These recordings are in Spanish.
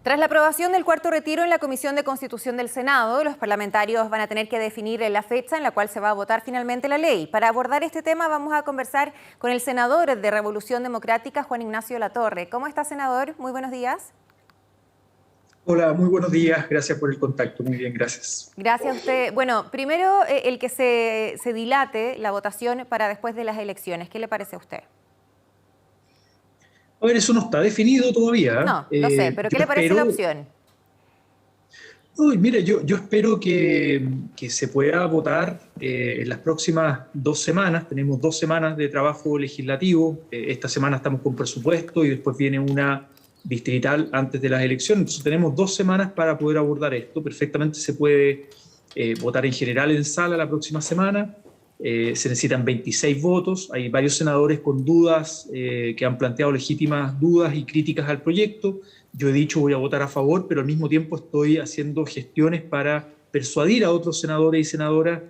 Tras la aprobación del cuarto retiro en la Comisión de Constitución del Senado, los parlamentarios van a tener que definir la fecha en la cual se va a votar finalmente la ley. Para abordar este tema vamos a conversar con el senador de Revolución Democrática, Juan Ignacio Latorre. ¿Cómo está, senador? Muy buenos días. Hola, muy buenos días. Gracias por el contacto. Muy bien, gracias. Gracias a usted. Bueno, primero el que se dilate la votación para después de las elecciones. ¿Qué le parece a usted? A ver, eso no está definido todavía. No, lo sé, pero ¿qué Yo le parece la espero, opción? uy, mire, yo espero que se pueda votar en las próximas 2 semanas. Tenemos 2 semanas de trabajo legislativo. Esta semana estamos con presupuesto y después viene una distrital antes de las elecciones. Entonces tenemos 2 semanas para poder abordar esto. Perfectamente se puede votar en general en sala la próxima semana. Se necesitan 26 votos. Hay varios senadores con dudas que han planteado legítimas dudas y críticas al proyecto. Yo he dicho voy a votar a favor, pero al mismo tiempo estoy haciendo gestiones para persuadir a otros senadores y senadoras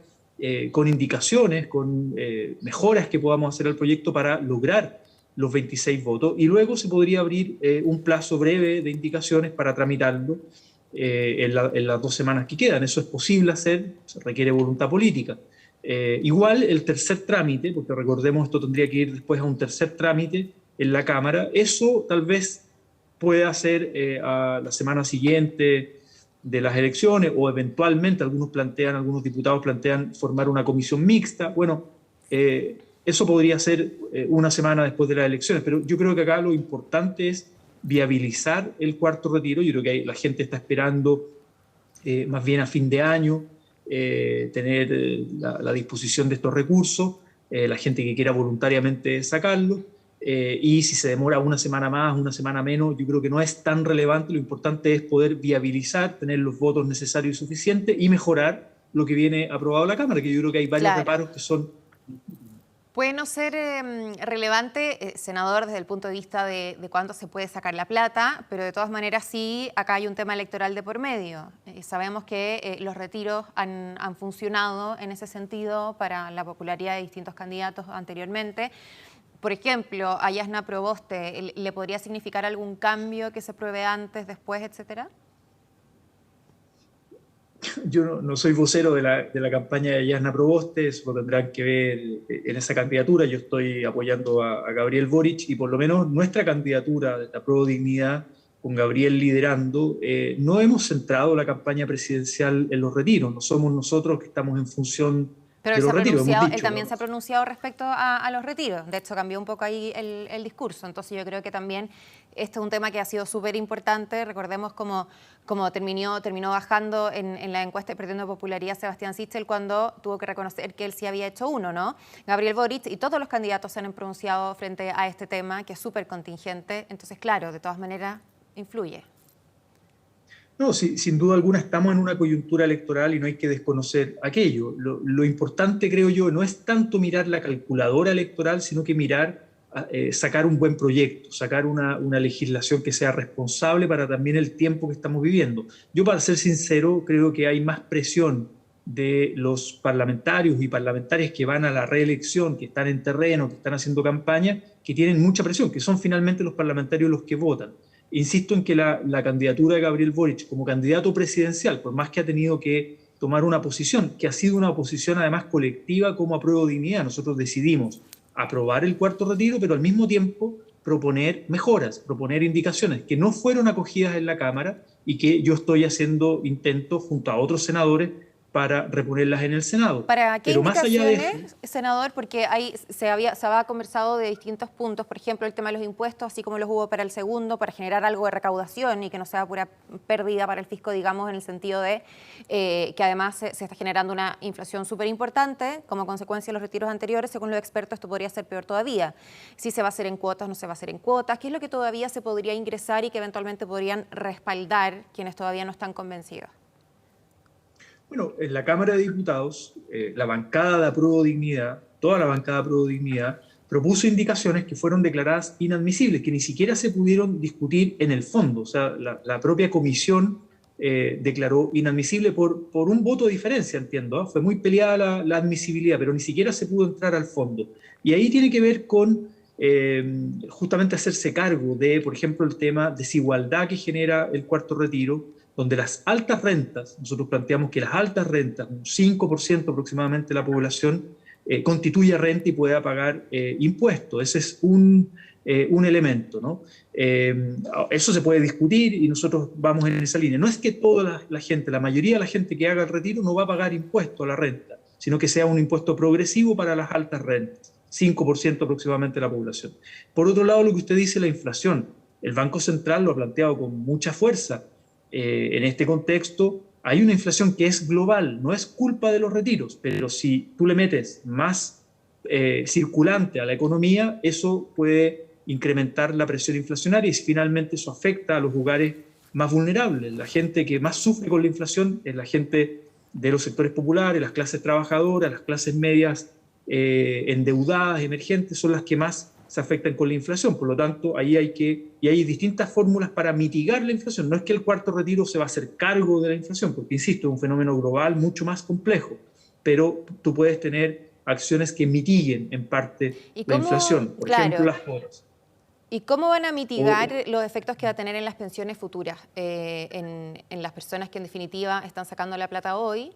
con indicaciones, con mejoras que podamos hacer al proyecto para lograr los 26 votos. Y luego se podría abrir un plazo breve de indicaciones para tramitarlo en las 2 semanas que quedan. Eso es posible hacer, se requiere voluntad política. Igual el tercer trámite, porque recordemos esto tendría que ir después a un tercer trámite en la Cámara, eso tal vez pueda ser a la semana siguiente de las elecciones o eventualmente algunos diputados plantean formar una comisión mixta. Bueno, eso podría ser una semana después de las elecciones, pero yo creo que acá lo importante es viabilizar el cuarto retiro. Yo creo que la gente está esperando más bien a fin de año tener la disposición de estos recursos, la gente que quiera voluntariamente sacarlo, y si se demora una semana más, una semana menos, yo creo que no es tan relevante. Lo importante es poder viabilizar, tener los votos necesarios y suficientes y mejorar lo que viene aprobado en la Cámara, que yo creo que hay varios Claro. reparos que son... Puede no ser relevante, senador, desde el punto de vista de cuándo se puede sacar la plata, pero de todas maneras sí, acá hay un tema electoral de por medio. Sabemos que los retiros han funcionado en ese sentido para la popularidad de distintos candidatos anteriormente. Por ejemplo, a Yasna Proboste, ¿le podría significar algún cambio que se pruebe antes, después, etcétera? Yo no soy vocero de la campaña de Yasna Proboste, eso lo tendrán que ver en esa candidatura. Yo estoy apoyando a Gabriel Boric y por lo menos nuestra candidatura de la Pro Dignidad, con Gabriel liderando, no hemos centrado la campaña presidencial en los retiros. No somos nosotros que estamos en función Pero de los retiros, hemos él dicho, también ¿no? se ha pronunciado respecto a los retiros. De hecho, cambió un poco ahí el discurso. Entonces yo creo que también este es un tema que ha sido súper importante. Recordemos cómo terminó bajando en la encuesta y perdiendo popularidad Sebastián Sichel cuando tuvo que reconocer que él sí había hecho uno, ¿no? Gabriel Boric y todos los candidatos se han pronunciado frente a este tema, que es súper contingente. Entonces, claro, de todas maneras, influye. No, sí, sin duda alguna estamos en una coyuntura electoral y no hay que desconocer aquello. Lo importante, creo yo, no es tanto mirar la calculadora electoral, sino que mirar, sacar un buen proyecto, sacar una legislación que sea responsable para también el tiempo que estamos viviendo. Yo, para ser sincero, creo que hay más presión de los parlamentarios y parlamentarias que van a la reelección, que están en terreno, que están haciendo campaña, que tienen mucha presión, que son finalmente los parlamentarios los que votan. Insisto en que la candidatura de Gabriel Boric como candidato presidencial, por más que ha tenido que tomar una posición, que ha sido una posición además colectiva como Apruebo Dignidad, nosotros decidimos aprobar el cuarto retiro, pero al mismo tiempo proponer mejoras, proponer indicaciones que no fueron acogidas en la Cámara y que yo estoy haciendo intentos junto a otros senadores para reponerlas en el Senado. ¿Para qué Pero más allá de eso, indicaciones, senador? Porque ahí se había conversado de distintos puntos, por ejemplo, el tema de los impuestos, así como los hubo para el segundo, para generar algo de recaudación y que no sea pura pérdida para el fisco, digamos, en el sentido de que además se está generando una inflación súper importante como consecuencia de los retiros anteriores. Según los expertos, esto podría ser peor todavía. Si se va a hacer en cuotas, no se va a hacer en cuotas. ¿Qué es lo que todavía se podría ingresar y que eventualmente podrían respaldar quienes todavía no están convencidos? bueno, en la Cámara de Diputados, la bancada de Apruebo Dignidad, toda la bancada de Apruebo Dignidad, propuso indicaciones que fueron declaradas inadmisibles, que ni siquiera se pudieron discutir en el fondo. O sea, la propia comisión declaró inadmisible por un voto de diferencia, entiendo. Fue muy peleada la admisibilidad, pero ni siquiera se pudo entrar al fondo. Y ahí tiene que ver con justamente hacerse cargo de, por ejemplo, el tema desigualdad que genera el cuarto retiro, donde las altas rentas, nosotros planteamos que las altas rentas, un 5% aproximadamente de la población, constituya renta y pueda pagar impuestos. Ese es un elemento, ¿no? Eso se puede discutir y nosotros vamos en esa línea. No es que toda la gente, la mayoría de la gente que haga el retiro no va a pagar impuesto a la renta, sino que sea un impuesto progresivo para las altas rentas, 5% aproximadamente de la población. Por otro lado, lo que usted dice, la inflación. El Banco Central lo ha planteado con mucha fuerza. En este contexto hay una inflación que es global, no es culpa de los retiros, pero si tú le metes más circulante a la economía, eso puede incrementar la presión inflacionaria y finalmente eso afecta a los lugares más vulnerables. La gente que más sufre con la inflación es la gente de los sectores populares, las clases trabajadoras, las clases medias endeudadas, emergentes, son las que más se afectan con la inflación. Por lo tanto, ahí hay distintas fórmulas para mitigar la inflación. No es que el cuarto retiro se va a hacer cargo de la inflación, porque, insisto, es un fenómeno global mucho más complejo, pero tú puedes tener acciones que mitiguen en parte la inflación. Por ejemplo, las cuotas. ¿Y cómo van a mitigar los efectos que va a tener en las pensiones futuras, en las personas que en definitiva están sacando la plata hoy,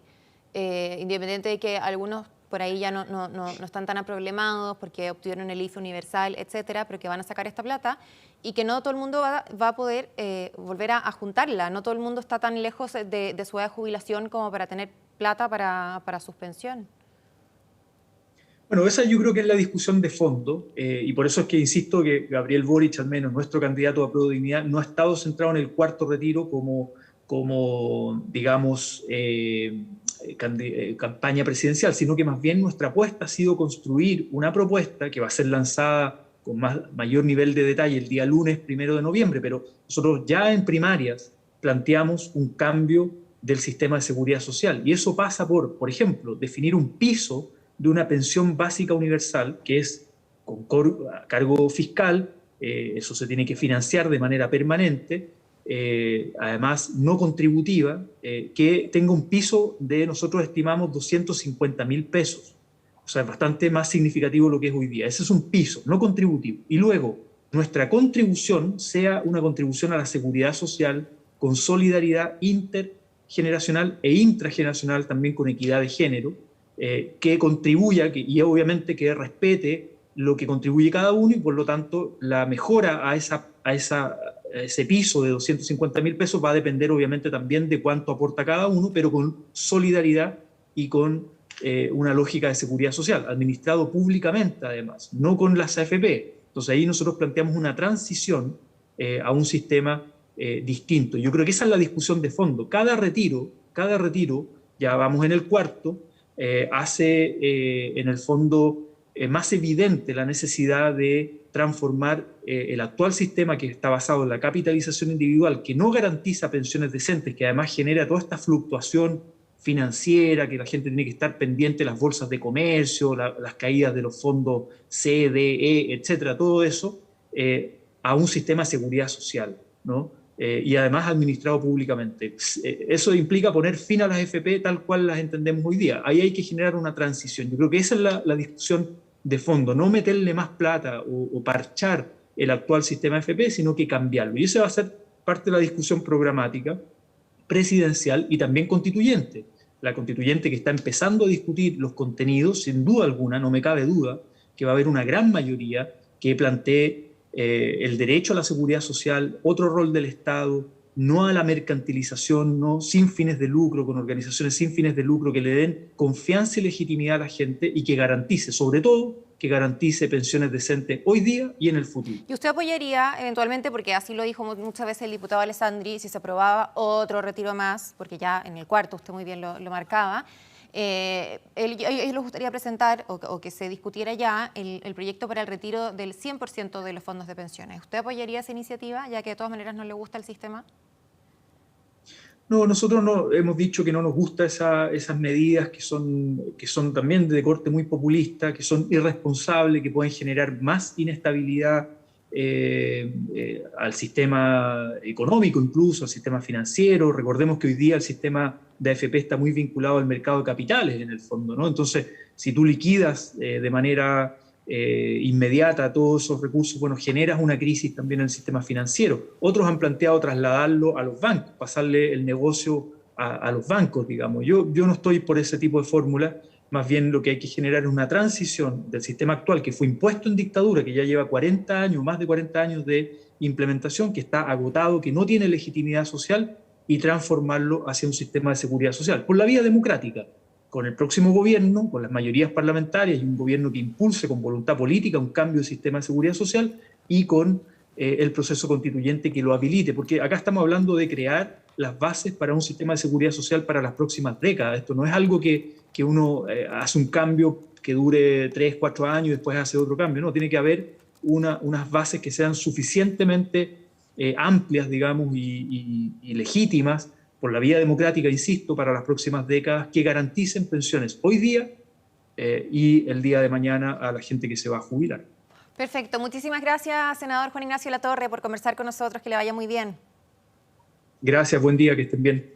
independiente de que algunos por ahí ya no están tan aproblemados porque obtuvieron el IFE universal, etcétera, pero que van a sacar esta plata y que no todo el mundo va a poder volver a juntarla? No todo el mundo está tan lejos de su edad de jubilación como para tener plata para sus pensiones. Bueno, esa yo creo que es la discusión de fondo y por eso es que insisto que Gabriel Boric, al menos nuestro candidato a Prueba de Dignidad, no ha estado centrado en el cuarto retiro como digamos, campaña presidencial, sino que más bien nuestra apuesta ha sido construir una propuesta que va a ser lanzada con mayor nivel de detalle el día lunes 1 de noviembre, pero nosotros ya en primarias planteamos un cambio del sistema de seguridad social y eso pasa por ejemplo, definir un piso de una pensión básica universal que es con cargo fiscal, eso se tiene que financiar de manera permanente, además no contributiva, que tenga un piso de, nosotros estimamos, 250.000 pesos. O sea, es bastante más significativo lo que es hoy día. Ese es un piso, no contributivo. Y luego, nuestra contribución sea una contribución a la seguridad social con solidaridad intergeneracional e intrageneracional, también con equidad de género, que contribuya y obviamente que respete lo que contribuye cada uno y por lo tanto la mejora a ese piso de 250.000 pesos va a depender obviamente también de cuánto aporta cada uno, pero con solidaridad y con una lógica de seguridad social, administrado públicamente además, no con las AFP. Entonces ahí nosotros planteamos una transición a un sistema distinto. Yo creo que esa es la discusión de fondo. Cada retiro, ya vamos en el cuarto, hace en el fondo más evidente la necesidad de transformar el actual sistema que está basado en la capitalización individual, que no garantiza pensiones decentes, que además genera toda esta fluctuación financiera, que la gente tiene que estar pendiente de las bolsas de comercio, las caídas de los fondos C, D, E, etcétera, todo eso, a un sistema de seguridad social, ¿no? Y además administrado públicamente. Eso implica poner fin a las FP tal cual las entendemos hoy día. Ahí hay que generar una transición. Yo creo que esa es la discusión de fondo, no meterle más plata o parchar el actual sistema FP, sino que cambiarlo. Y eso va a ser parte de la discusión programática, presidencial y también constituyente. La constituyente que está empezando a discutir los contenidos, sin duda alguna, no me cabe duda, que va a haber una gran mayoría que plantee el derecho a la seguridad social, otro rol del Estado, no a la mercantilización, no sin fines de lucro, con organizaciones sin fines de lucro que le den confianza y legitimidad a la gente y que garantice, sobre todo, que garantice pensiones decentes hoy día y en el futuro. ¿Y usted apoyaría eventualmente, porque así lo dijo muchas veces el diputado Alessandri, si se aprobaba otro retiro más, porque ya en el cuarto usted muy bien lo marcaba, ellos les gustaría presentar o que se discutiera ya el proyecto para el retiro del 100% de los fondos de pensiones? ¿Usted apoyaría esa iniciativa, ya que de todas maneras no le gusta el sistema? No, nosotros no, hemos dicho que no nos gustan esas medidas que son también de corte muy populista, que son irresponsables, que pueden generar más inestabilidad al sistema económico, incluso al sistema financiero. Recordemos que hoy día el sistema de AFP está muy vinculado al mercado de capitales en el fondo, ¿no? Entonces, si tú liquidas de manera inmediata a todos esos recursos, bueno, generas una crisis también en el sistema financiero. Otros han planteado trasladarlo a los bancos, pasarle el negocio a los bancos, digamos. Yo no estoy por ese tipo de fórmula. Más bien lo que hay que generar es una transición del sistema actual que fue impuesto en dictadura, que ya lleva 40 años, más de 40 años de implementación, que está agotado, que no tiene legitimidad social, y transformarlo hacia un sistema de seguridad social, por la vía democrática, con el próximo gobierno, con las mayorías parlamentarias y un gobierno que impulse con voluntad política un cambio del sistema de seguridad social y con el proceso constituyente que lo habilite, porque acá estamos hablando de crear las bases para un sistema de seguridad social para las próximas décadas. Esto no es algo que uno hace un cambio que dure 3, 4 años y después hace otro cambio, no, tiene que haber unas bases que sean suficientemente amplias, digamos, y legítimas por la vía democrática, insisto, para las próximas décadas, que garanticen pensiones hoy día y el día de mañana a la gente que se va a jubilar. Perfecto. Muchísimas gracias, senador Juan Ignacio Latorre, por conversar con nosotros. Que le vaya muy bien. Gracias, buen día, que estén bien.